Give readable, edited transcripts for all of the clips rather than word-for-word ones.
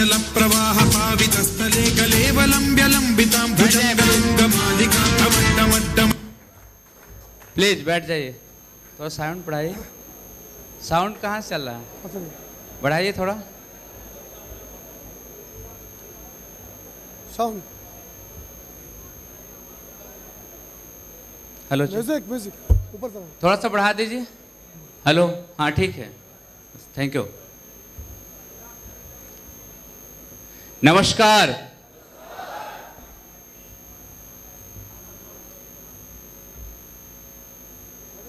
जलप्रवाह पावितस्थले कलेवलम्ब्य लम्बितां भुजङ्गलिङ्गमालिकां धमट्टमट्टम। प्लीज बैठ जाइए, थोड़ा साउंड बढ़ाइए। साउंड कहाँ से चल रहा है? बढ़ाइए थोड़ा साउंड। हेलो म्यूजिक म्यूजिक ऊपर से थोड़ा सा बढ़ा दीजिए। हेलो, हाँ ठीक है, थैंक यू। नमस्कार।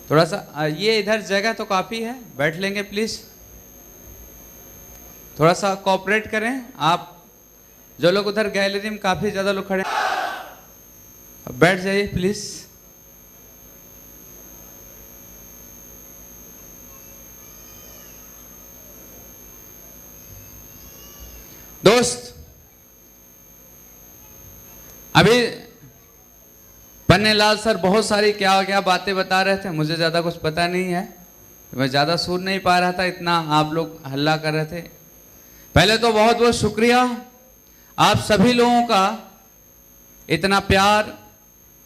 थोड़ा सा ये इधर जगह तो काफी है, बैठ लेंगे प्लीज। थोड़ा सा कोऑपरेट करें आप, जो लोग उधर गैलरी में काफी ज्यादा लोग खड़े हैं, बैठ जाइए प्लीज। दोस्त, अभी पन्नेलाल सर बहुत सारी क्या क्या बातें बता रहे थे, मुझे ज़्यादा कुछ पता नहीं है, मैं ज़्यादा सुन नहीं पा रहा था, इतना आप लोग हल्ला कर रहे थे। पहले तो बहुत बहुत शुक्रिया आप सभी लोगों का इतना प्यार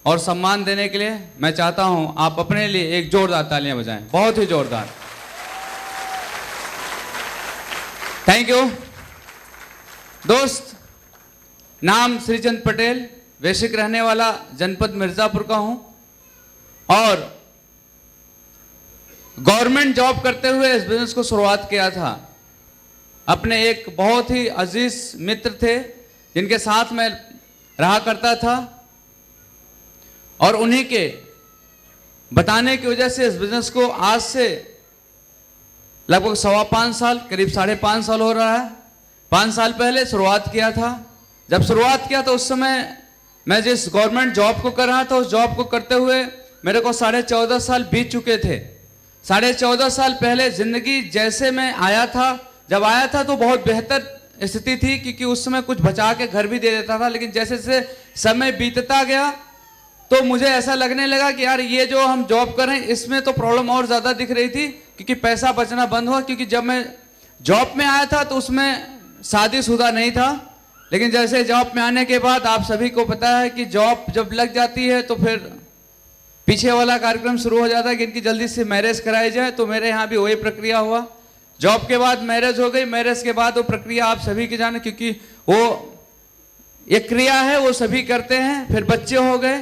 और सम्मान देने के लिए। मैं चाहता हूं आप अपने लिए एक जोरदार तालियां बजाएं, बहुत ही जोरदार। Thank you. दोस्त, नाम श्रीचंद पटेल, वैश्विक रहने वाला, जनपद मिर्जापुर का हूं और गवर्नमेंट जॉब करते हुए इस बिजनेस को शुरुआत किया था। अपने एक बहुत ही अजीज मित्र थे जिनके साथ मैं रहा करता था और उन्हीं के बताने की वजह से इस बिजनेस को आज से लगभग 5.25 साल, करीब 5.5 साल हो रहा है। 5 साल पहले शुरुआत किया था। जब शुरुआत किया तो उस समय मैं जिस गवर्नमेंट जॉब को कर रहा था, उस जॉब को करते हुए मेरे को 14.5 साल बीत चुके थे। 14.5 साल पहले जिंदगी जैसे मैं आया था, जब आया था तो बहुत बेहतर स्थिति थी क्योंकि उस समय कुछ बचा के घर भी दे देता था, लेकिन जैसे जैसे समय बीतता गया तो मुझे ऐसा लगने लगा कि यार ये जो हम जॉब कर रहे हैं इसमें तो प्रॉब्लम और ज़्यादा दिख रही थी क्योंकि पैसा बचना बंद हुआ। क्योंकि जब मैं जॉब में आया था तो उसमें शादीशुदा नहीं था, लेकिन जैसे जॉब में आने के बाद आप सभी को पता है कि जॉब जब लग जाती है तो फिर पीछे वाला कार्यक्रम शुरू हो जाता है कि इनकी जल्दी से मैरिज कराई जाए। तो मेरे यहाँ भी वही प्रक्रिया हुआ। जॉब के बाद मैरिज हो गई, मैरिज के बाद वो प्रक्रिया आप सभी की जाने, क्योंकि वो एक क्रिया है, वो सभी करते हैं। फिर बच्चे हो गए,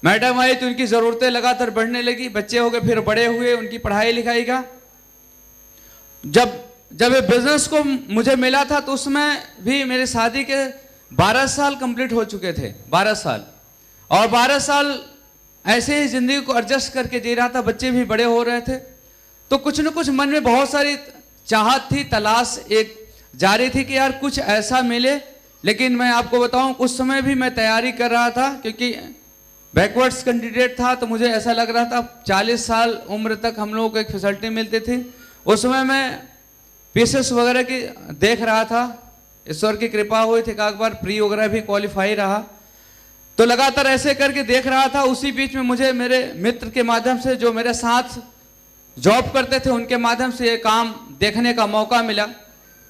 मैडम आई तो उनकी ज़रूरतें लगातार बढ़ने लगी, बच्चे हो गए, फिर बड़े हुए, उनकी पढ़ाई लिखाई का। जब ये बिजनेस को मुझे मिला था तो उसमें भी मेरी शादी के 12 साल कंप्लीट हो चुके थे, 12 साल। और 12 साल ऐसे ही जिंदगी को एडजस्ट करके जी रहा था, बच्चे भी बड़े हो रहे थे। तो कुछ न कुछ मन में बहुत सारी चाहत थी, तलाश एक जारी थी कि यार कुछ ऐसा मिले। लेकिन मैं आपको बताऊं, उस समय भी मैं तैयारी कर रहा था क्योंकि बैकवर्ड्स कैंडिडेट था, तो मुझे ऐसा लग रहा था 40 साल उम्र तक हम लोगों को एक फैसिलिटी मिलती थी। उस समय मैं पीसेस वगैरह की देख रहा था, ईश्वर की कृपा हुई थी, एक बार प्री वगैरह भी क्वालिफाई रहा, तो लगातार ऐसे करके देख रहा था। उसी बीच में मुझे मेरे मित्र के माध्यम से, जो मेरे साथ जॉब करते थे, उनके माध्यम से ये काम देखने का मौका मिला।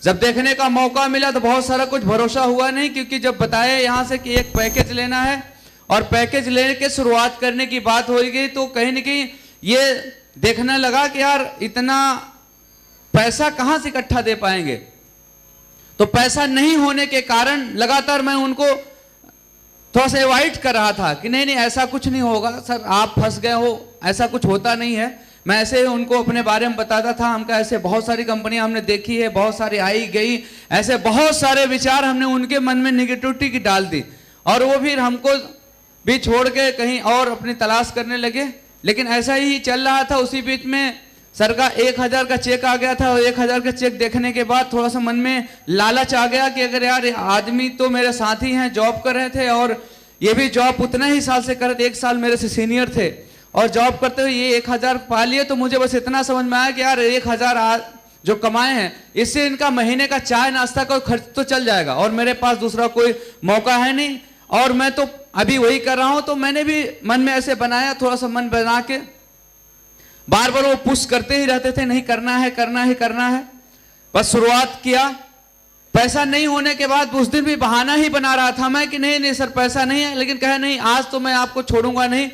जब देखने का मौका मिला तो बहुत सारा कुछ भरोसा हुआ नहीं, क्योंकि जब बताया यहाँ से कि एक पैकेज लेना है और पैकेज लेने के शुरुआत करने की बात हो गई, तो कहीं ना कहीं ये देखने लगा कि यार इतना पैसा कहाँ से इकट्ठा दे पाएंगे। तो पैसा नहीं होने के कारण लगातार मैं उनको थोड़ा सा अवॉइड कर रहा था कि नहीं नहीं ऐसा कुछ नहीं होगा सर, आप फंस गए हो, ऐसा कुछ होता नहीं है। मैं ऐसे ही उनको अपने बारे में बताता था, हमका ऐसे बहुत सारी कंपनियां हमने देखी है, बहुत सारी आई गई, ऐसे बहुत सारे विचार हमने उनके मन में निगेटिविटी की डाल दी और वो फिर हमको भी छोड़ के कहीं और अपनी तलाश करने लगे। लेकिन ऐसा ही चल रहा था। उसी बीच में सर का 1000 का चेक आ गया था और 1000 का चेक देखने के बाद थोड़ा सा मन में लालच आ गया कि अगर यार आदमी तो मेरे साथी हैं, जॉब कर रहे थे और ये भी जॉब उतना ही साल से कर रहे थे, 1 साल मेरे से सीनियर थे और जॉब करते हुए ये 1000 पा लिए। तो मुझे बस इतना समझ में आया कि यार 1000 जो कमाए हैं इससे इनका महीने का चाय नाश्ता का खर्च तो चल जाएगा और मेरे पास दूसरा कोई मौका है नहीं और मैं तो अभी वही कर रहा हूं। तो मैंने भी मन में ऐसे बनाया, थोड़ा सा मन बना के बार बार वो पुश करते ही रहते थे, नहीं करना है करना ही करना है। बस शुरुआत किया पैसा नहीं होने के बाद उस दिन भी बहाना ही बना रहा था मैं कि नहीं नहीं सर पैसा नहीं है, लेकिन कहे नहीं आज तो मैं आपको छोड़ूंगा नहीं।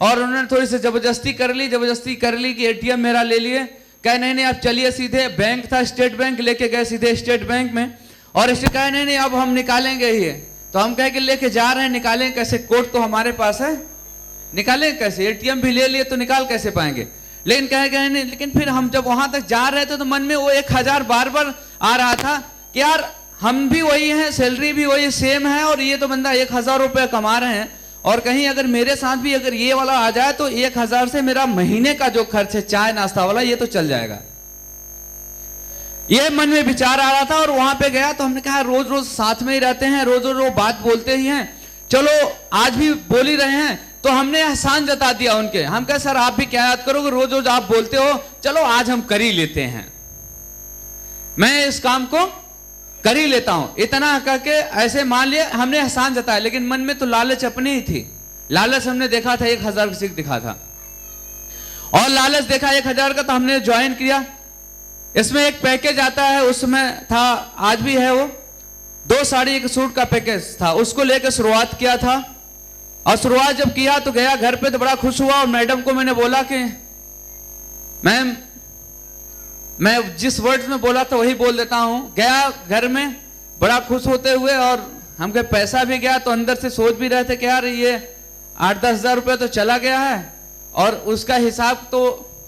और उन्होंने थोड़ी सी जबरदस्ती कर ली कि एटीएम मेरा ले लिए। कहे नहीं नहीं आप चलिए सीधे, बैंक था स्टेट बैंक, लेके गए सीधे स्टेट बैंक में। और इसे कहे नहीं नहीं अब हम निकालेंगे ही। तो हम कहे कि लेके जा रहे हैं, निकालें कैसे, कोड तो हमारे पास है, निकालें कैसे, एटीएम भी ले लिए तो निकाल कैसे पाएंगे। लेकिन कहे नहीं, लेकिन फिर हम जब वहां तक जा रहे थे तो मन में वो 1000 बार बार आ रहा था कि यार हम भी वही हैं, सैलरी भी वही सेम है, और ये तो बंदा 1000 रुपये कमा रहे हैं, और कहीं अगर मेरे साथ भी अगर ये वाला आ जाए तो 1000 से मेरा महीने का जो खर्च है चाय नाश्ता वाला ये तो चल जाएगा। ये मन में विचार आ रहा था। और वहां पे गया तो हमने कहा रोज रोज साथ में ही रहते हैं, रोज रोज वो बात बोलते ही हैं, चलो आज भी बोल ही रहे हैं। तो हमने एहसान जता दिया उनके। हम कहे सर आप भी क्या याद करोगे, रोज रोज आप बोलते हो, चलो आज हम कर ही लेते हैं, मैं इस काम को कर ही लेता हूं। इतना करके ऐसे मान लिया, हमने एहसान जताया, लेकिन मन में तो लालच अपनी ही थी। लालच हमने देखा था 1000 किसी को दिखा था, और लालच देखा 1000 का, तो हमने ज्वाइन किया। इसमें एक पैकेज आता है, उसमें था, आज भी है, वो 2 साड़ी 1 सूट का पैकेज था, उसको लेकर शुरुआत किया था। और शुरुआत जब किया तो गया घर पे तो बड़ा खुश हुआ, और मैडम को मैंने बोला कि मैम मैं जिस वर्ड्स में बोला था वही बोल देता हूं। गया घर में बड़ा खुश होते हुए, और हमके पैसा भी गया, तो अंदर से सोच भी रहे थे कि यार ये 8-10 हज़ार रुपये तो चला गया है, और उसका हिसाब तो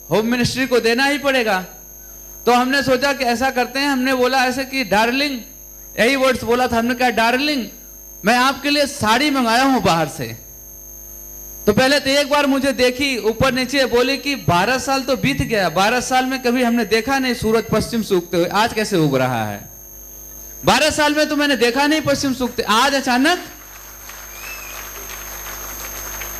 होम मिनिस्ट्री को देना ही पड़ेगा। तो हमने सोचा कि ऐसा करते हैं, हमने बोला ऐसे कि डार्लिंग, यही वर्ड्स बोला था, हमने कहा डार्लिंग मैं आपके लिए साड़ी मंगाया हूं बाहर से। तो पहले तो एक बार मुझे देखी ऊपर नीचे, बोले कि 12 साल तो बीत गया, 12 साल में कभी हमने देखा नहीं सूरज पश्चिम से उगते हुए, आज कैसे उग रहा है। 12 साल में तो मैंने देखा नहीं पश्चिम से उगते, आज अचानक।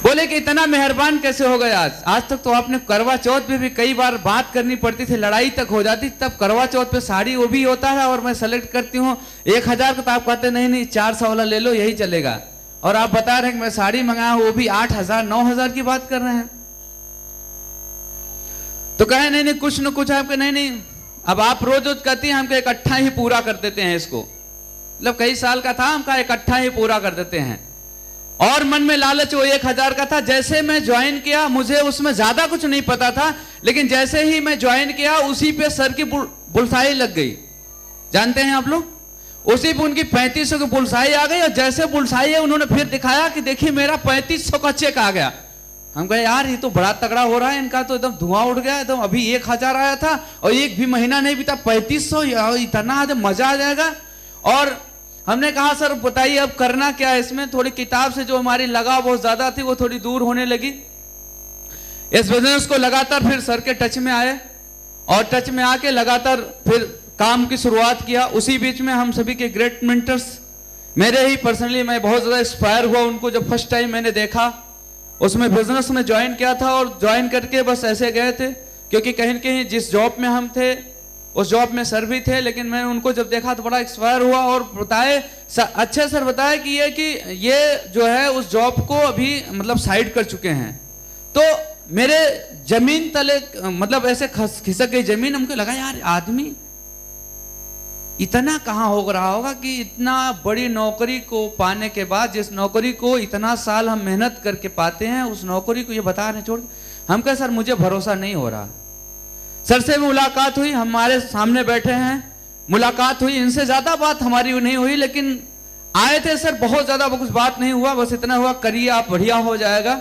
बोले कि इतना मेहरबान कैसे हो गए आज तक तो आपने करवा चौथ में भी कई बार बात करनी पड़ती थी, लड़ाई तक हो जाती, तब करवा चौथ पे साड़ी वो भी होता है, और मैं सेलेक्ट करती हूँ 1000 का, तो आप कहते नहीं नहीं 400 वाला ले लो यही चलेगा। और आप बता रहे हैं कि मैं साड़ी मंगाया वो भी 8000 9000 की बात कर रहे हैं। तो कहे नहीं नहीं कुछ न कुछ आपके, नहीं नहीं अब आप रोज रोज कहती हैं, हमको इकट्ठा ही पूरा कर देते हैं इसको, मतलब कई साल का था, हमका इकट्ठा ही पूरा कर देते हैं। और मन में लालच वो 1000 का था। जैसे मैं ज्वाइन किया, मुझे उसमें ज्यादा कुछ नहीं पता था, लेकिन जैसे ही मैं ज्वाइन किया उसी पे सर की बुलसाई लग गई। जानते हैं आप लोग, उसी पे उनकी 3500 की बुलसाई आ गई, और जैसे बुलसाई है उन्होंने फिर दिखाया कि देखिए मेरा 3500 का चेक आ गया। हम कहे यार ये तो बड़ा तगड़ा हो रहा है, इनका तो एकदम धुआं उड़ गया, एकदम अभी 1000 आया था और एक भी महीना नहीं बीता 3500, इतना मजा आ जाएगा। और हमने कहा सर बताइए अब करना क्या है इसमें। थोड़ी किताब से जो हमारी लगाव बहुत ज्यादा थी वो थोड़ी दूर होने लगी। इस बिजनेस को लगातार फिर सर के टच में आए, और टच में आके लगातार फिर काम की शुरुआत किया। उसी बीच में हम सभी के ग्रेट मेंटर्स, मेरे ही पर्सनली मैं बहुत ज्यादा इंस्पायर हुआ उनको जब फर्स्ट टाइम मैंने देखा। उसमें बिजनेस में ज्वाइन किया था, और ज्वाइन करके बस ऐसे गए थे, क्योंकि कहीं न कहीं जिस जॉब में हम थे उस जॉब में सर भी थे, लेकिन मैंने उनको जब देखा तो बड़ा इंस्पायर हुआ। और बताए अच्छे सर बताए कि ये जो है उस जॉब को अभी मतलब साइड कर चुके हैं। तो मेरे जमीन तले मतलब ऐसे खिसक गई जमीन। हमको लगा यार आदमी इतना कहाँ हो रहा होगा कि इतना बड़ी नौकरी को पाने के बाद, जिस नौकरी को इतना साल हम मेहनत करके पाते हैं, उस नौकरी को ये बता रहे छोड़। हम कहे सर मुझे भरोसा नहीं हो रहा। सर से मुलाकात हुई, हमारे सामने बैठे हैं, मुलाकात हुई, इनसे ज्यादा बात हमारी नहीं हुई, लेकिन आए थे सर, बहुत ज्यादा कुछ बात नहीं हुआ, बस इतना हुआ करिए आप बढ़िया हो जाएगा।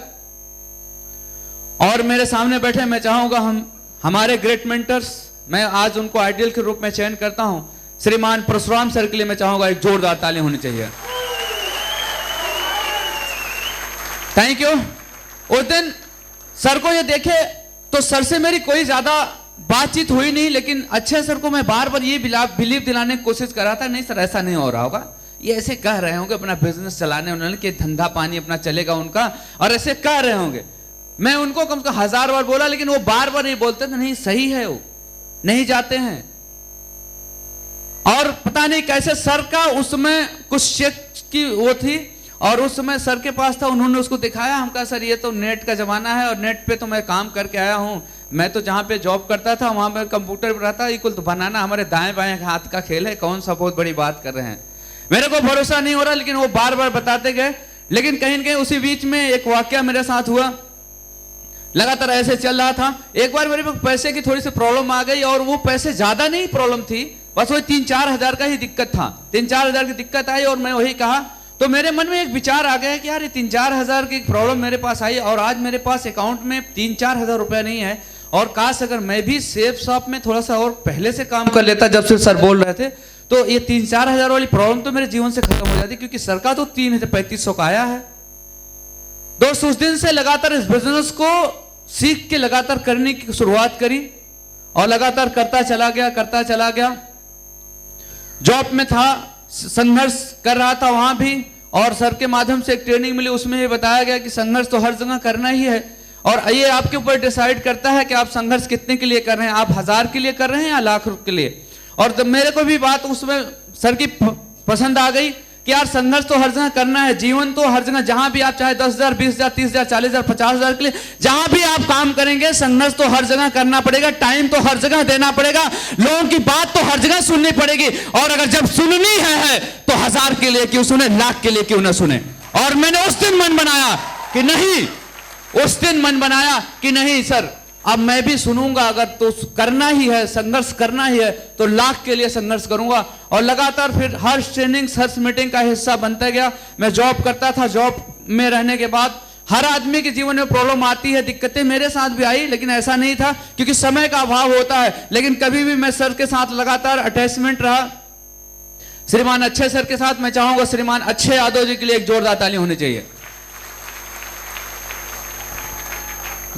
और मेरे सामने बैठे, मैं चाहूंगा हमारे ग्रेट मेंटर्स, मैं आज उनको आइडियल के रूप में चयन करता हूं, श्रीमान परशुराम सर के लिए मैं चाहूंगा एक जोरदार ताली होनी चाहिए। Thank you. उस दिन सर को ये देखे तो सर से मेरी कोई ज्यादा बातचीत हुई नहीं, लेकिन अच्छे सर को मैं बार बार ये बिलीव दिलाने की कोशिश कर रहा था, नहीं सर ऐसा नहीं हो रहा होगा, ये ऐसे कह रहे होंगे अपना बिजनेस चलाने उन्होंने कि धंधा पानी अपना चलेगा उनका, और ऐसे कह रहे होंगे। मैं उनको कम से कम 1000 बार बोला, लेकिन वो बार बार नहीं बोलते थे, नहीं सही है वो नहीं जाते हैं। और पता नहीं कैसे सर का उसमें कुछ चेक की वो थी, और उस समय सर के पास था, उन्होंने उसको दिखाया। हम कहा सर ये तो नेट का जमाना है और नेट पे तो मैं काम करके आया हूँ, मैं तो जहाँ पे जॉब करता था वहाँ पे कंप्यूटर पर रहता, इक्वल तो बनाना हमारे दाएं बाएं हाथ का खेल है, कौन सा बहुत बड़ी बात कर रहे हैं। मेरे को भरोसा नहीं हो रहा, लेकिन वो बार बार बताते गए। लेकिन कहीं न कहीं उसी बीच में एक वाकया मेरे साथ हुआ, लगातार ऐसे चल रहा था। एक बार मेरे पास पैसे की थोड़ी सी प्रॉब्लम आ गई, और वो पैसे ज्यादा नहीं प्रॉब्लम थी, बस वही 3-4 हजार का ही दिक्कत था। 3-4 हजार की दिक्कत आई, और मैं वही कहा, तो मेरे मन में एक विचार आ गया कि यार ये 3-4 हजार की प्रॉब्लम मेरे पास आई, और आज मेरे पास अकाउंट में 3-4 हजार रुपया नहीं है, और काश अगर मैं भी सेफ शॉप में थोड़ा सा और पहले से काम कर लेता, जब से सर बोल रहे थे, तो ये 3-4 हजार वाली प्रॉब्लम तो मेरे जीवन से खत्म हो जाती, क्योंकि सर का तो 3,3500 का आया है। दोस्त उस दिन से लगातार इस बिजनेस को सीख के लगातार करने की शुरुआत करी, और लगातार करता चला गया। जॉब में था, संघर्ष कर रहा था वहां भी, और सर के माध्यम से एक ट्रेनिंग मिली, उसमें ये बताया गया कि संघर्ष तो हर जगह करना ही है, और ये आपके ऊपर डिसाइड करता है कि आप संघर्ष कितने के लिए कर रहे हैं, आप 1000 के लिए कर रहे हैं या लाख के लिए। और जब मेरे को भी बात उसमें सर की पसंद आ गई कि यार संघर्ष तो हर जगह करना है, जीवन तो हर जगह, जहां भी आप चाहे 10,000, 20,000, 30,000, 40,000, 50,000 के लिए जहां भी आप काम करेंगे, संघर्ष तो हर जगह करना पड़ेगा, टाइम तो हर जगह देना पड़ेगा, लोगों की बात तो हर जगह सुननी पड़ेगी, और अगर जब सुननी है तो 1000 के लिए क्यों सुने, लाख के लिए क्यों ना सुने। और मैंने उस दिन मन बनाया कि नहीं सर, अब मैं भी सुनूंगा, अगर तो करना ही है, संघर्ष करना ही है, तो लाख के लिए संघर्ष करूंगा। और लगातार फिर हर ट्रेनिंग, हर मीटिंग का हिस्सा बनता गया। मैं जॉब करता था, जॉब में रहने के बाद हर आदमी के जीवन में प्रॉब्लम आती है, दिक्कतें मेरे साथ भी आई, लेकिन ऐसा नहीं था, क्योंकि समय का अभाव होता है। लेकिन कभी भी मैं सर के साथ लगातार अटैचमेंट रहा, श्रीमान अच्छे सर के साथ। मैं चाहूंगा श्रीमान अच्छे यादव जी के लिए एक जोरदार ताली होनी चाहिए,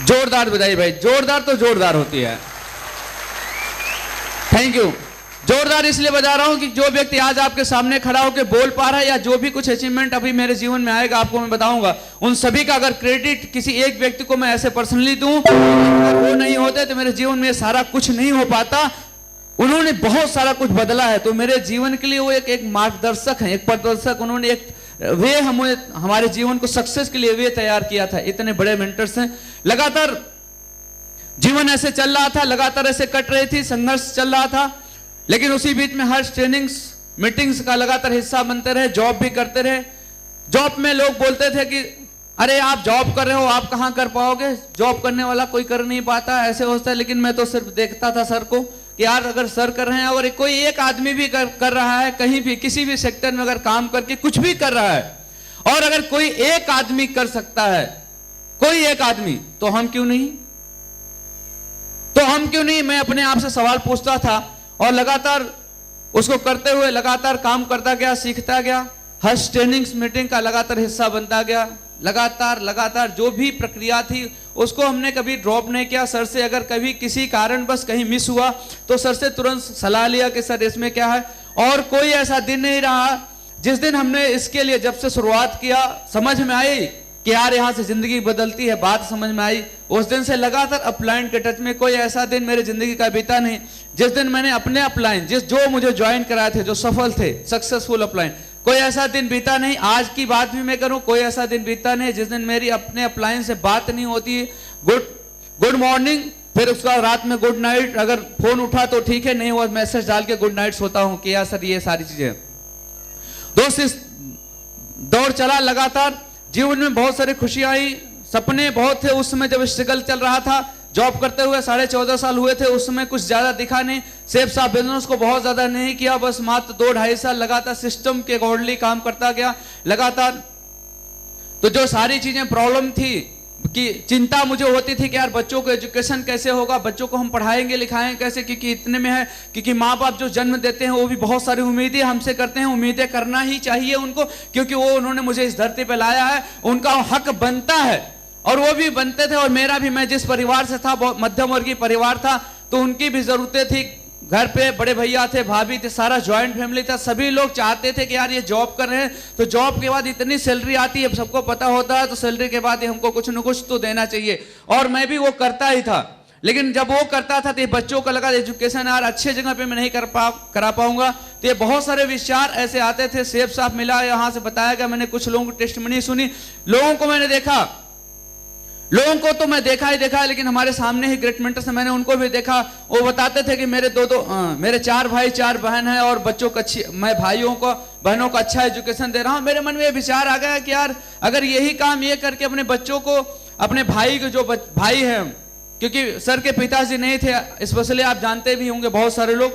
जोरदार बधाई भाई, जोरदार तो जोरदार होती है। Thank you. जोरदार इसलिए बजा रहा हूं कि जो व्यक्ति आज आपके सामने खड़ा होकर बोल पा रहा है, या जो भी कुछ अचीवमेंट अभी मेरे जीवन में आएगा आपको मैं बताऊंगा, उन सभी का अगर क्रेडिट किसी एक व्यक्ति को मैं ऐसे पर्सनली दूं, अगर वो नहीं होते तो मेरे जीवन में सारा कुछ नहीं हो पाता। उन्होंने बहुत सारा कुछ बदला है, तो मेरे जीवन के लिए वो एक मार्गदर्शक है, एक प्रदर्शक। उन्होंने एक वे हमारे जीवन को सक्सेस के लिए वे तैयार किया था। इतने बड़े मेंटर्स हैं। लगातार जीवन ऐसे चल रहा था, लगातार ऐसे कट रही थी, संघर्ष चल रहा था, लेकिन उसी बीच में हर ट्रेनिंग्स, मीटिंग्स का लगातार हिस्सा बनते रहे, जॉब भी करते रहे। जॉब में लोग बोलते थे कि अरे आप जॉब कर रहे हो, आप कहां कर पाओगे, जॉब करने वाला कोई कर नहीं पाता, ऐसे होता है। लेकिन मैं तो सिर्फ देखता था सर को कि यार अगर सर कर रहे हैं, और कोई एक आदमी भी कर रहा है, कहीं भी किसी भी सेक्टर में अगर काम करके कुछ भी कर रहा है, और अगर कोई एक आदमी कर सकता है, कोई एक आदमी, तो हम क्यों नहीं, मैं अपने आप से सवाल पूछता था, और लगातार उसको करते हुए लगातार काम करता गया, सीखता गया, हर ट्रेनिंग्स मीटिंग का लगातार हिस्सा बनता गया। लगातार जो भी प्रक्रिया थी उसको हमने कभी ड्रॉप नहीं किया। सर से अगर कभी किसी कारण बस कहीं मिस हुआ तो सर से तुरंत सलाह लिया कि सर इसमें क्या है। और कोई ऐसा दिन नहीं रहा जिस दिन हमने इसके लिए जब से शुरुआत किया, समझ में आई कि यार यहाँ से जिंदगी बदलती है, बात समझ में आई, उस दिन से लगातार अपलाइन के टच में। कोई ऐसा दिन मेरे जिंदगी का बीता नहीं जिस दिन मैंने अपने अपलाइन, जो मुझे ज्वाइन कराए थे, जो सफल थे, सक्सेसफुल अपलाइन, कोई ऐसा दिन बीता नहीं। आज की बात भी मैं करूं, कोई ऐसा दिन बीता नहीं जिस दिन मेरी अपने अपलाइन से बात नहीं होती। गुड मॉर्निंग, फिर उसका रात में गुड नाइट, अगर फोन उठा तो ठीक है, नहीं हुआ मैसेज डाल के गुड नाइट सोता हूं कि यार सर ये सारी चीजें। दोस्त इस दौड़ चला लगातार, जीवन में बहुत सारी खुशियां आई, सपने बहुत थे। उस समय जब स्ट्रगल चल रहा था, जॉब करते हुए 14.5 साल हुए थे, उस समय कुछ ज्यादा दिखा नहीं, सेफ साफ बिजनेस को बहुत ज्यादा नहीं किया, बस मात्र 2-2.5 साल लगातार सिस्टम के अकॉर्डिंगली काम करता गया लगातार। तो जो सारी चीजें प्रॉब्लम थी, कि चिंता मुझे होती थी कि यार बच्चों को एजुकेशन कैसे होगा, बच्चों को हम पढ़ाएंगे लिखाएंगे कैसे, क्योंकि इतने में है, क्योंकि माँ बाप जो जन्म देते हैं वो भी बहुत सारी उम्मीदें हमसे करते हैं, उम्मीदें करना ही चाहिए उनको, क्योंकि वो उन्होंने मुझे इस धरती पे लाया है, उनका हक बनता है, और वो भी बनते थे। और मेरा भी, मैं जिस परिवार से था, बहुत मध्यम वर्गीय परिवार था, तो उनकी भी जरूरतें थी। घर पे बड़े भैया थे, भाभी थे, सारा ज्वाइंट फैमिली था, सभी लोग चाहते थे कि यार ये जॉब कर रहे हैं तो जॉब के बाद इतनी सैलरी आती है, सबको पता होता है, तो सैलरी के बाद हमको कुछ न कुछ तो देना चाहिए। और मैं भी वो करता ही था, लेकिन जब वो करता था तो बच्चों को लगा एजुकेशन यार अच्छे जगह पे मैं नहीं करा पाऊंगा, तो ये बहुत सारे विचार ऐसे आते थे। सेफ साफ मिला, यहाँ से बताया गया, मैंने कुछ लोगों की टेस्टिमनी सुनी, लोगों को मैंने देखा, लोगों को तो मैं देखा ही देखा है, लेकिन हमारे सामने ही ग्रेट मेंटर से मैंने उनको भी देखा। वो बताते थे कि मेरे मेरे 4 भाई 4 बहन हैं और बच्चों को मैं भाइयों को बहनों को अच्छा एजुकेशन दे रहा हूं। मेरे मन में ये विचार आ गया कि यार अगर यही काम ये करके अपने बच्चों को, अपने भाई के जो भाई हैं, क्योंकि सर के पिताजी नहीं थे, स्पेशली आप जानते भी होंगे बहुत सारे लोग,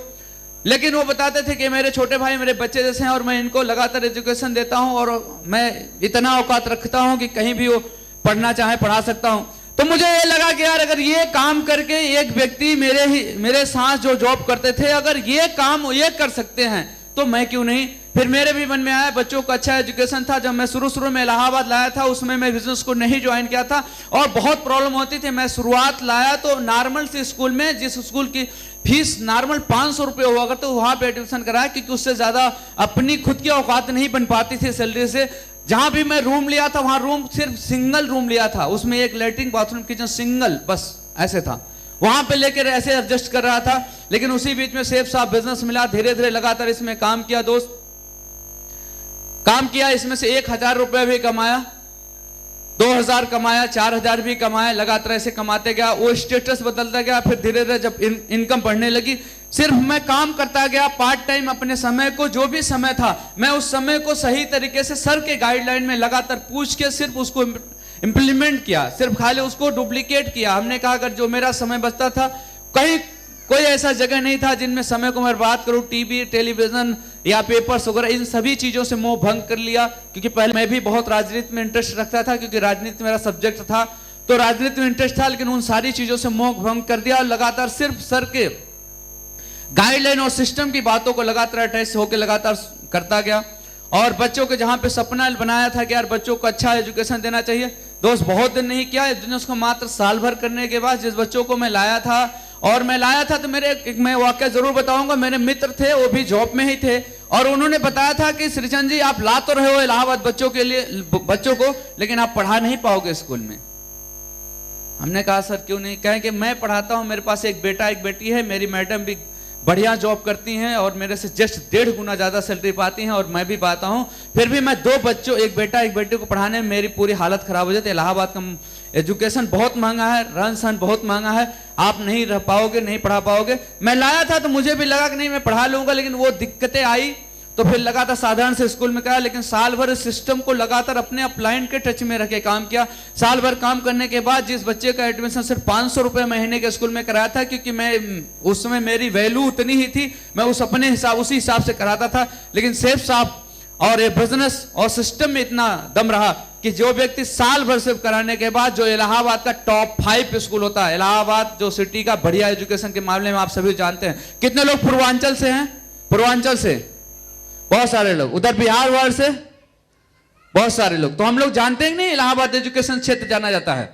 लेकिन वो बताते थे कि मेरे छोटे भाई मेरे बच्चे जैसे हैं और मैं इनको लगातार एजुकेशन देता हूं और मैं इतना औकात रखता हूं कि कहीं भी वो पढ़ना चाहे पढ़ा सकता हूं। तो मुझे ये लगा कि यार अगर ये काम करके एक व्यक्ति मेरे साथ जो जॉब करते थे, अगर ये काम ये कर सकते हैं तो मैं क्यों नहीं। फिर मेरे भी मन में आया, बच्चों का अच्छा एजुकेशन था। जब मैं शुरू में इलाहाबाद लाया था उसमें मैं बिजनेस को नहीं ज्वाइन किया था और बहुत प्रॉब्लम होती थी। मैं शुरुआत लाया तो नॉर्मल से स्कूल में, जिस स्कूल की फीस नॉर्मल 500 रुपये हुआ करते, वहां पे एडमिशन कराया, क्योंकि उससे ज्यादा अपनी खुद की औकात नहीं बन पाती थी सैलरी से। जहां भी मैं रूम लिया था वहां रूम सिर्फ सिंगल रूम लिया था, उसमें एक लैट्रिन बाथरूम किचन सिंगल बस ऐसे था, वहां पे लेकर ऐसे एडजस्ट कर रहा था। लेकिन उसी बीच में सेफ साफ बिजनेस मिला, धीरे धीरे लगातार इसमें काम किया दोस्त, काम किया। इसमें से 1000 रुपये भी कमाया, 2000 कमाया, 4000 भी कमाया, लगातार ऐसे कमाते गया। वो स्टेटस बदलता गया। फिर धीरे धीरे जब इनकम बढ़ने लगी, सिर्फ मैं काम करता गया पार्ट टाइम। अपने समय को, जो भी समय था, मैं उस समय को सही तरीके से सर के गाइडलाइन में लगातार पूछ के सिर्फ उसको इंप्लीमेंट किया, सिर्फ खाली उसको डुप्लीकेट किया। हमने कहा अगर जो मेरा समय बचता था, कहीं कोई ऐसा जगह नहीं था जिनमें समय को मैं बर्बाद करूं। टीवी, टेलीविजन या पेपर्स वगैरह, इन सभी चीजों से मोह भंग कर लिया। क्योंकि पहले मैं भी बहुत राजनीति में इंटरेस्ट रखता था, क्योंकि राजनीति मेरा सब्जेक्ट था, तो राजनीति में इंटरेस्ट था। लेकिन उन सारी चीजों से मोह भंग कर दिया और लगातार सिर्फ सर के गाइडलाइन और सिस्टम की बातों को लगातार अटैच होकर लगातार करता गया। और बच्चों के जहां पे सपना बनाया था कि यार बच्चों को अच्छा एजुकेशन देना चाहिए, दोस्त बहुत दिन नहीं किया, उसको मात्र साल भर करने के बाद जिस बच्चों को मैं लाया था, और मैं लाया था तो मैं वाकया जरूर बताऊंगा। मेरे मित्र थे, वो भी जॉब में ही थे, और उन्होंने बताया था कि श्रीचंद जी आप ला तो रहे हो इलाहाबाद बच्चों के लिए बच्चों को, लेकिन आप पढ़ा नहीं पाओगे स्कूल में। हमने कहा सर क्यों नहीं? कहें कि मैं पढ़ाता हूं, मेरे पास एक बेटा एक बेटी है, मेरी मैडम भी बढ़िया जॉब करती हैं और मेरे से जस्ट 1.5 गुना ज्यादा सैलरी पाती हैं और मैं भी पाता हूं, फिर भी मैं 2 बच्चों, एक बेटा एक बेटी को पढ़ाने में मेरी पूरी हालत खराब हो जाती है। इलाहाबाद का एजुकेशन बहुत महंगा है, रहन सहन बहुत महंगा है, आप नहीं रह पाओगे, नहीं पढ़ा पाओगे। मैं लाया था तो मुझे भी लगा कि नहीं मैं पढ़ा लूंगा, लेकिन वो दिक्कतें आई तो फिर लगातार साधारण से स्कूल में कराया। लेकिन साल भर इस सिस्टम को लगातार अपने अपलाइन के टच में रखे काम किया। साल भर काम करने के बाद जिस बच्चे का एडमिशन सिर्फ 500 रुपए महीने के स्कूल में कराया था, क्योंकि मैं उस समय मेरी वैल्यू उतनी ही थी, मैं उसी हिसाब से कराता था। लेकिन सेफ साफ और ये बिजनेस और सिस्टम में इतना दम रहा कि जो व्यक्ति साल भर सिर्फ कराने के बाद, जो इलाहाबाद का टॉप 5 स्कूल होता है, इलाहाबाद जो सिटी का बढ़िया एजुकेशन के मामले में आप सभी जानते हैं। कितने लोग पूर्वांचल से हैं? पूर्वांचल से बहुत सारे लोग, उधर बिहार वर्ड से बहुत सारे लोग। तो हम लोग जानते हैं नहीं, इलाहाबाद एजुकेशन क्षेत्र जाना जाता है।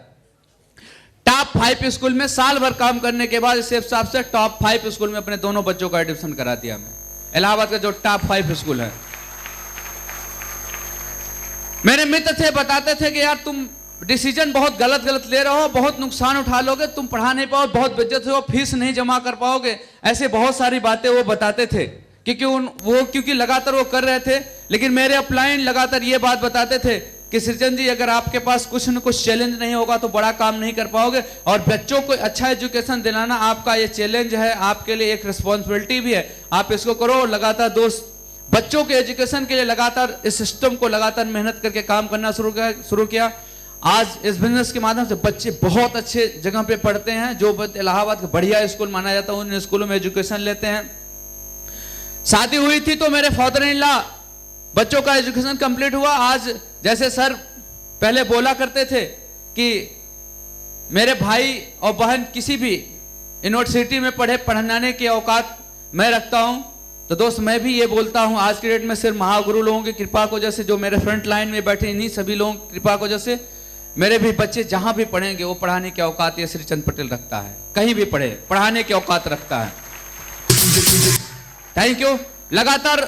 टॉप 5 स्कूल में साल भर काम करने के बाद सेफ साहब से टॉप 5 स्कूल में अपने दोनों बच्चों का एडमिशन करा दिया मैं, इलाहाबाद का जो टॉप 5 स्कूल है। मेरे मित्र थे, बताते थे कि यार तुम डिसीजन बहुत गलत ले रहे हो, बहुत नुकसान उठा लोगे, तुम पढ़ा नहीं पाओ, बहुत बेइज्जत हो, फीस नहीं जमा कर पाओगे, ऐसे बहुत सारी बातें वो बताते थे। क्योंकि लगातार वो कर रहे थे। लेकिन मेरे अपलाइन लगातार ये बात बताते थे कि श्रीचंद जी अगर आपके पास कुछ न कुछ चैलेंज नहीं होगा तो बड़ा काम नहीं कर पाओगे, और बच्चों को अच्छा एजुकेशन दिलाना आपका ये चैलेंज है, आपके लिए एक रिस्पॉन्सिबिलिटी भी है, आप इसको करो। लगातार दोस्त बच्चों के एजुकेशन के लिए लगातार इस सिस्टम को लगातार मेहनत करके काम करना शुरू किया। आज इस बिजनेस के माध्यम से बच्चे बहुत अच्छे जगह पे पढ़ते हैं, जो इलाहाबाद का बढ़िया स्कूल माना जाता है, उन स्कूलों में एजुकेशन लेते हैं। शादी हुई थी तो मेरे फादर इन लॉ, बच्चों का एजुकेशन कंप्लीट हुआ। आज जैसे सर पहले बोला करते थे कि मेरे भाई और बहन किसी भी यूनिवर्सिटी में पढ़ाने की औकात मैं रखता हूं, तो दोस्त मैं भी ये बोलता हूं आज के डेट में सिर्फ महागुरु लोगों की कृपा को, जैसे जो मेरे फ्रंट लाइन में बैठे इन्हीं सभी लोगों की कृपा को, जैसे मेरे भी बच्चे जहां भी पढ़ेंगे वो पढ़ाने की औकात ये श्रीचंद पटेल रखता है, कहीं भी पढ़े पढ़ाने की औकात रखता है। Thank you. लगातार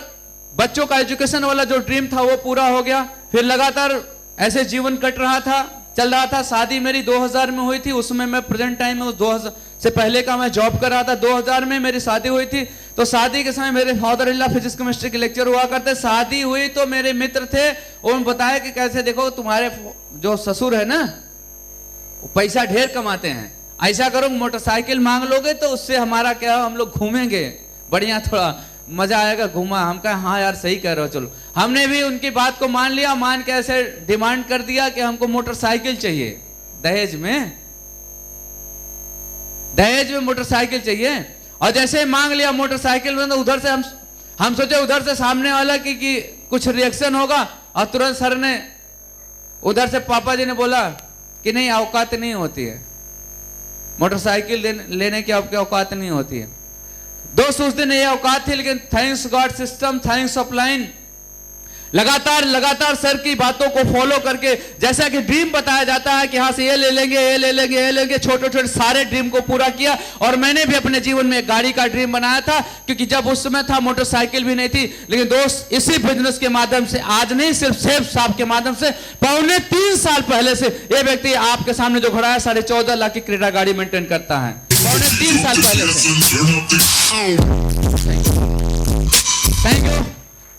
बच्चों का एजुकेशन वाला जो ड्रीम था वो पूरा हो गया। फिर लगातार ऐसे जीवन कट रहा था, चल रहा था। शादी मेरी 2000 में हुई थी, उसमें मैं प्रेजेंट टाइम में 2000 से पहले का मैं जॉब कर रहा था। 2000 में मेरी शादी हुई थी, तो शादी के समय मेरे father in law physics chemistry के लेक्चर हुआ करते। शादी हुई तो मेरे मित्र थे, उन्होंने बताया कि कैसे देखो तुम्हारे जो ससुर है ना, पैसा ढेर कमाते हैं। ऐसा करो मोटरसाइकिल मांग लोगे तो उससे हमारा क्या, हम लोग घूमेंगे बढ़िया, थोड़ा मजा आएगा घूमा। हम कहा हाँ यार सही कह रहे हो, चलो। हमने भी उनकी बात को मान लिया, मान के ऐसे डिमांड कर दिया कि हमको मोटरसाइकिल चाहिए, दहेज में मोटरसाइकिल चाहिए। और जैसे मांग लिया मोटरसाइकिल में, तो उधर से हम सोचे उधर से सामने वाला कि कुछ रिएक्शन होगा, और तुरंत सर ने उधर से पापा जी ने बोला कि नहीं औकात नहीं होती है, मोटरसाइकिल लेने की आपकी औकात नहीं होती है। दोस्त उस दिन ये औकात थी, लेकिन thanks God system, thanks upline, लगातार सर की बातों को फॉलो करके, जैसा कि ड्रीम बताया जाता है कि हाँ से ये ले लेंगे, छोटे सारे ड्रीम को पूरा किया। और मैंने भी अपने जीवन में एक गाड़ी का ड्रीम बनाया था, क्योंकि जब उस समय था मोटरसाइकिल भी नहीं थी। लेकिन दोस्त इसी बिजनेस के माध्यम से, आज नहीं सिर्फ सेफ साहब के माध्यम से, 3.25 साल पहले से ये व्यक्ति आपके सामने जो खड़ा है 14.5 लाख की क्रेटा गाड़ी मेंटेन करता है, 3.25 साल पहले से। Thank you.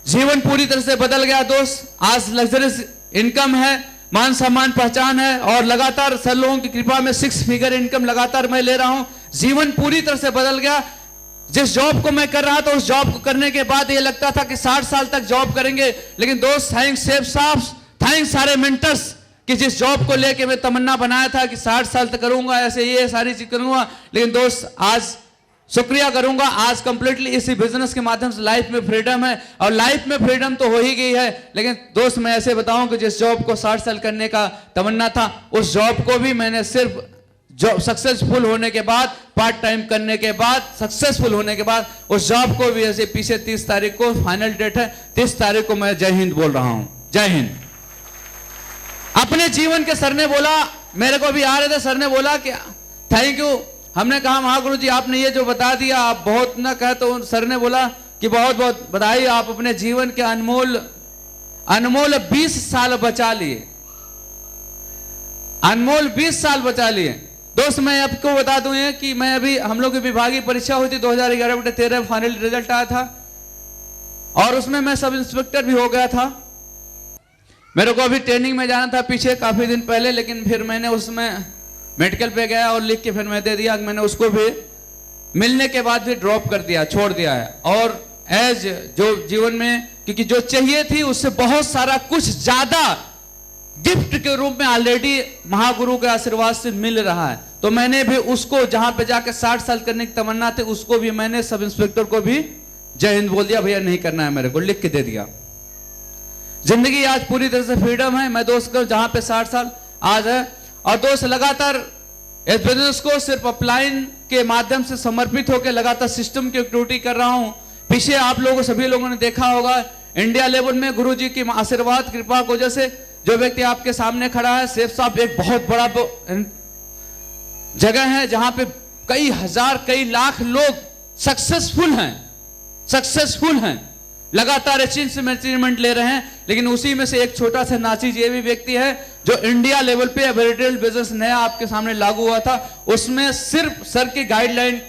जीवन पूरी तरह से बदल गया दोस्त। आज लग्जरियस इनकम है, मान सम्मान पहचान है, और लगातार सर लोगों की कृपा में 6 फिगर इनकम लगातार मैं ले रहा हूं। जीवन पूरी तरह से बदल गया। जिस जॉब को मैं कर रहा था, उस जॉब को करने के बाद ये लगता था कि 60 साल तक जॉब करेंगे। लेकिन दोस्त थैंक्स सेफ साहब, थैंक्स सारे मेंटर्स, कि जिस जॉब को लेके मैं तमन्ना बनाया था कि 60 साल तक करूंगा, ऐसे ये सारी चीज करूंगा। लेकिन दोस्त आज शुक्रिया करूंगा, आज कंप्लीटली इसी बिजनेस के माध्यम से लाइफ में फ्रीडम है। और लाइफ में फ्रीडम तो हो ही गई है, लेकिन दोस्त मैं ऐसे बताऊं कि जिस जॉब को 60 साल करने का तमन्ना था, उस जॉब को भी मैंने सिर्फ जॉब सक्सेसफुल होने के बाद, पार्ट टाइम करने के बाद, सक्सेसफुल होने के बाद, उस जॉब को भी ऐसे पीछे 30 तारीख को फाइनल डेट है, 30 तारीख को मैं जय हिंद बोल रहा हूं। जय हिंद। अपने जीवन के सर ने बोला, मेरे को भी आ रहे थे, सर ने बोला कि थैंक यू। हमने कहा महागुरु जी आपने ये जो बता दिया, आप बहुत ना कहे, तो सर ने बोला कि बहुत बहुत बधाई, आप अपने जीवन के अनमोल 20 साल बचा लिए, अनमोल 20 साल बचा लिए। दोस्त मैं आपको बता दूं ये कि मैं अभी, हम लोग की विभागीय परीक्षा हुई थी 2011-13 फाइनल रिजल्ट आया था, और उसमें मैं सब इंस्पेक्टर भी हो गया था। मेरे को अभी ट्रेनिंग में जाना था पीछे काफी दिन पहले, लेकिन फिर मैंने उसमें मेडिकल पे गया और लिख के फिर मैं दे दिया। मैंने उसको भी मिलने के बाद भी ड्रॉप कर दिया, छोड़ दिया है। और एज जो जीवन में, क्योंकि जो चाहिए थी उससे बहुत सारा कुछ ज्यादा गिफ्ट के रूप में ऑलरेडी महागुरु के आशीर्वाद से मिल रहा है, तो मैंने भी उसको, जहां पे जाके 60 साल करने की तमन्ना थी, उसको भी मैंने सब इंस्पेक्टर को भी जय हिंद बोल दिया, भैया नहीं करना है, मेरे को लिख के दे दिया। जिंदगी आज पूरी तरह से फ्रीडम है। मैं दोस्त को जहां पे 60 साल आज है, और दोस्त लगातार इस बिजनेस को सिर्फ अपलाइन के माध्यम से समर्पित होकर लगातार सिस्टम की एक्टिविटी कर रहा हूं। पीछे आप लोगों, सभी लोगों ने देखा होगा, इंडिया लेवल में गुरु जी की आशीर्वाद कृपा की वजह से जो व्यक्ति आपके सामने खड़ा है, सेफ साहब, एक बहुत बड़ा जगह है जहां पे कई हजार, कई लाख लोग सक्सेसफुल हैं, लगातार अचीवमेंट ले रहे हैं। लेकिन उसी में से एक छोटा सा नाचीज ये भी व्यक्ति है जो इंडिया लेवल पे रिटेल बिजनेस नया आपके सामने लागू हुआ था, उसमें सिर्फ सर की गाइडलाइन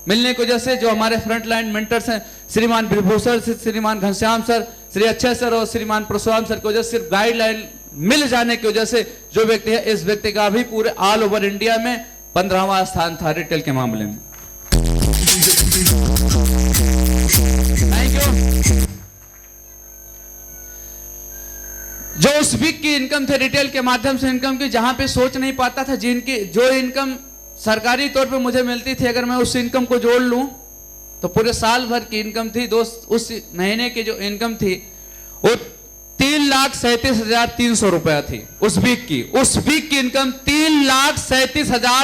मिलने की वजह से, जो हमारे फ्रंट लाइन मेंटर्स हैं, श्रीमान विभूषण सर, श्रीमान घनश्याम सर, श्री अक्षय सर और श्रीमान परशुराम सर की वजह से, सिर्फ गाइडलाइन मिल जाने की वजह से जो व्यक्ति है, इस व्यक्ति का भी पूरे ऑल ओवर इंडिया में 15वां स्थान था रिटेल के मामले में। Thank you. जो उस वीक की इनकम थे रिटेल के माध्यम से इनकम की, जहां पे सोच नहीं पाता था, जिनकी जो इनकम सरकारी तौर पे मुझे मिलती थी, अगर मैं उस इनकम को जोड़ लूं तो पूरे साल भर की इनकम थी दोस्त, उस महीने की जो इनकम थी वो 3,37,300 रुपया थी। उस वीक की इनकम 3,37,300 रुपया।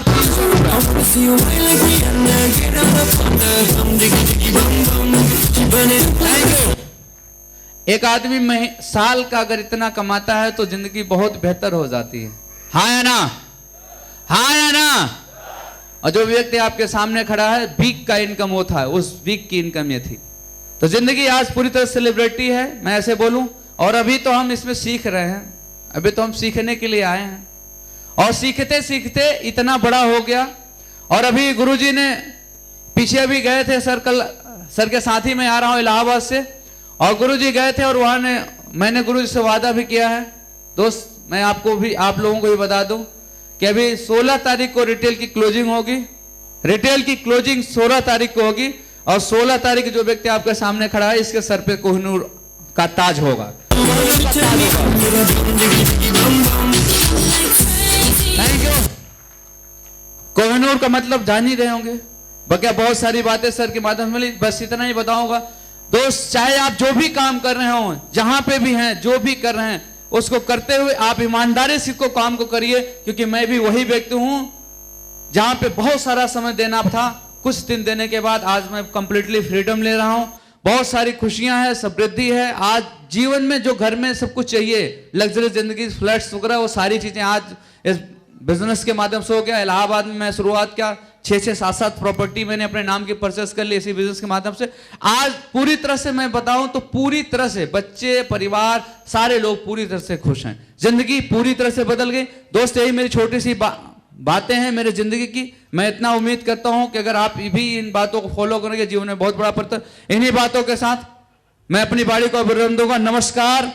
एक आदमी में साल का अगर इतना कमाता है तो जिंदगी बहुत बेहतर हो जाती है। हाँ या ना? हाँ या ना? और जो व्यक्ति आपके सामने खड़ा है, वीक का इनकम वो था, उस वीक की इनकम ये थी। तो जिंदगी आज पूरी तरह सेलिब्रिटी है, मैं ऐसे बोलूं। और अभी तो हम इसमें सीख रहे हैं, अभी तो हम सीखने के लिए आए हैं, और सीखते सीखते इतना बड़ा हो गया। और अभी गुरुजी ने पीछे भी गए थे सर, कल सर के साथ ही मैं आ रहा हूं इलाहाबाद से, और गुरुजी गए थे और वहां मैंने गुरुजी से वादा भी किया है। दोस्त मैं आपको भी, आप लोगों को भी बता दूं कि अभी 16 तारीख को रिटेल की क्लोजिंग होगी। रिटेल की क्लोजिंग 16 तारीख को होगी और 16 तारीख जो व्यक्ति आपके सामने खड़ा है इसके सर पे कोहिनूर का ताज होगा। Thank you. कोहिनूर का मतलब जान ही रहे होंगे, बल्कि बहुत सारी बातें सर के माध्यम से मिली, बस इतना ही बताऊंगा। दोस्त, चाहे आप जो भी काम कर रहे हो, जहां पे भी हैं, जो भी कर रहे हैं, उसको करते हुए आप ईमानदारी से को काम को करिए, क्योंकि मैं भी वही व्यक्ति हूं जहां पे बहुत सारा समय देना था, कुछ दिन देने के बाद आज मैं कंप्लीटली फ्रीडम ले रहा हूं। बहुत सारी खुशियां हैं, समृद्धि है। आज जीवन में जो घर में सब कुछ चाहिए, लग्जरी जिंदगी, फ्लैट्स वगैरह, वो सारी चीजें आज इस बिजनेस के माध्यम से हो गया। इलाहाबाद में मैं शुरुआत किया, 6-6, 7-7 प्रॉपर्टी मैंने अपने नाम की परचेस कर ली इसी बिजनेस के माध्यम से। आज पूरी तरह से मैं बताऊं तो पूरी तरह से बच्चे, परिवार, सारे लोग पूरी तरह से खुश हैं। जिंदगी पूरी तरह से बदल गई। दोस्त, यही मेरी छोटी सी बातें हैं मेरे जिंदगी की। मैं इतना उम्मीद करता हूं कि अगर आप भी इन बातों को फॉलो करेंगे, जीवन में बहुत बड़ा परिवर्तन। इन्हीं बातों के साथ मैं अपनी बाड़ी को विराम दूंगा। नमस्कार।